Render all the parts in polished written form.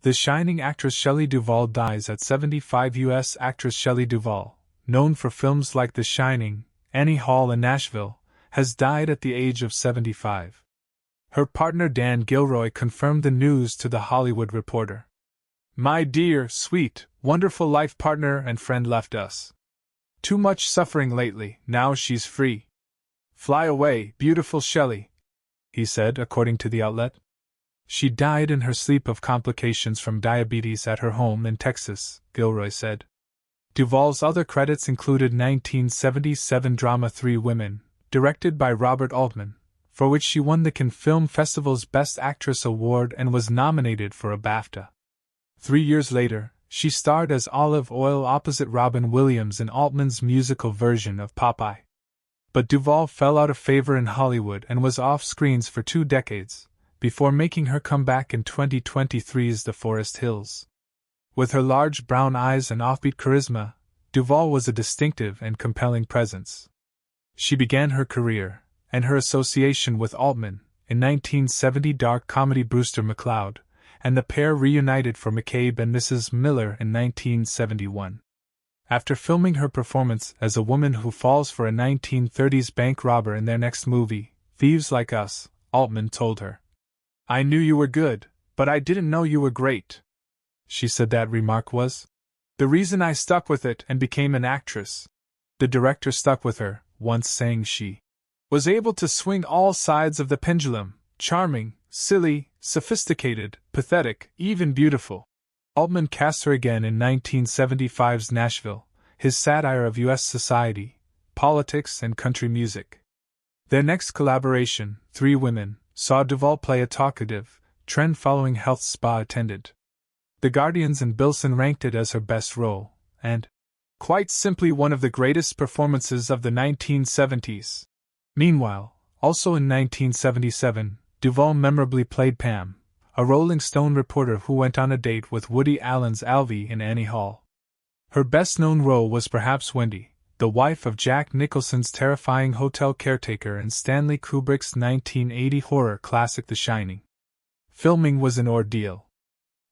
The Shining actress Shelley Duvall dies at 75. U.S. actress Shelley Duvall, known for films like The Shining, Hall and Nashville, has died at the age of 75. Her partner Dan Gilroy confirmed the news to The Hollywood Reporter. "My dear, sweet, wonderful life partner and friend left us. Too much suffering lately, now she's free. Fly away, beautiful Shelley," he said, according to the outlet. She died in her sleep of complications from diabetes at her home in Texas, Gilroy said. Duvall's other credits included 1977 drama Three Women, directed by Robert Altman, for which she won the Cannes Film Festival's Best Actress award and was nominated for a Bafta. 3 years later, she starred as Olive Oyl opposite Robin Williams in Altman's musical version of Popeye. But Duvall fell out of favor in Hollywood and was off screens for 2 decades, before making her comeback in 2023's The Forest Hills. With her large brown eyes and offbeat charisma, Duvall was a distinctive and compelling presence. She began her career, and her association with Altman, in 1970 dark comedy Brewster McCloud, and the pair reunited for McCabe and Mrs. Miller in 1971. After filming her performance as a woman who falls for a 1930s bank robber in their next movie, Thieves Like Us, Altman told her, "I knew you were good, but I didn't know you were great." She said that remark was the reason I stuck with it and became an actress. The director stuck with her, once saying she was able to swing all sides of the pendulum, charming, silly, sophisticated, pathetic, even beautiful. Altman cast her again in 1975's Nashville, his satire of U.S. society, politics, and country music. Their next collaboration, Three Women, saw Duvall play a talkative, trend-following health spa attendant. The Guardians and Bilson ranked it as her best role, and quite simply one of the greatest performances of the 1970s. Meanwhile, also in 1977, Duvall memorably played Pam, a Rolling Stone reporter who went on a date with Woody Allen's Alvy in Annie Hall. Her best-known role was perhaps Wendy, the wife of Jack Nicholson's terrifying hotel caretaker in Stanley Kubrick's 1980 horror classic The Shining. Filming was an ordeal.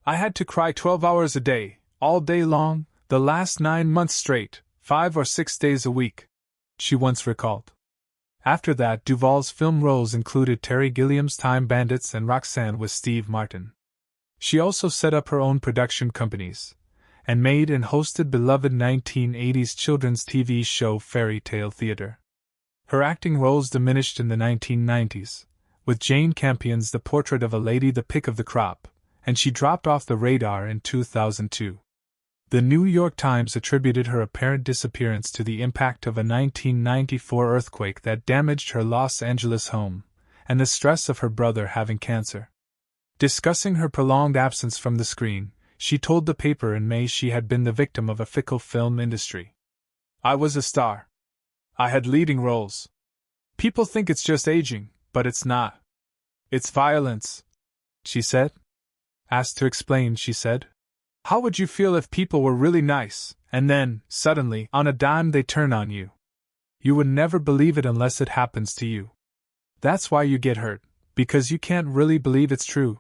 "I had to cry 12 hours a day, all day long, the last 9 months straight, 5 or 6 days a week," she once recalled. After that, Duvall's film roles included Terry Gilliam's Time Bandits and Roxanne with Steve Martin. She also set up her own production companies, and made and hosted beloved 1980s children's TV show Fairy Tale Theater. Her acting roles diminished in the 1990s, with Jane Campion's The Portrait of a Lady the pick of the crop, and she dropped off the radar in 2002. The New York Times attributed her apparent disappearance to the impact of a 1994 earthquake that damaged her Los Angeles home, and the stress of her brother having cancer. Discussing her prolonged absence from the screen, she told the paper in May she had been the victim of a fickle film industry. "I was a star. I had leading roles. People think it's just aging, but it's not. It's violence," she said. Asked to explain, she said, "How would you feel if people were really nice, and then, suddenly, on a dime they turn on you? You would never believe it unless it happens to you. That's why you get hurt, because you can't really believe it's true."